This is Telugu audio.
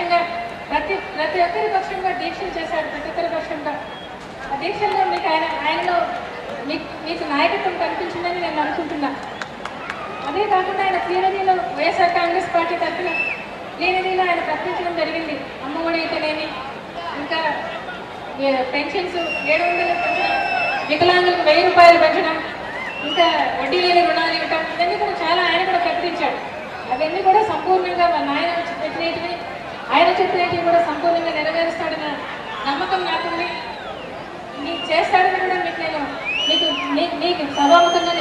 పక్షంగా ప్రతి ఒక్కరి పక్షంగా దీక్షలు చేశారు. ప్రతి ఒక్కరి పక్షంగా ఆ దీక్షల్లో మీకు ఆయనలో మీకు నాయకత్వం కనిపించిందని నేను అనుకుంటున్నా. అదే కాకుండా ఆయన ప్లీనరీలో వైఎస్ఆర్ కాంగ్రెస్ పార్టీ తరఫున ప్లీనరీలో ఆయన ప్రకటించడం జరిగింది. అమ్మఒడి అయితేనేమి, ఇంకా పెన్షన్స్ 700 పెంచడం, వికలాంగులకు 1000 రూపాయలు పెంచడం, ఇంకా వడ్డీ లేని రుణాలు ఇవ్వటం, ఇవన్నీ కూడా చాలా ఆయన కూడా ప్రకటించాడు. అవన్నీ కూడా సంపూర్ణంగా మన ఆయన చెప్పినవి కూడా సంపూర్ణంగా నెరవేరుస్తాడన్న నమ్మకం నాకుంది. మీకు చేస్తాడని కూడా మీకు సభాముఖంగా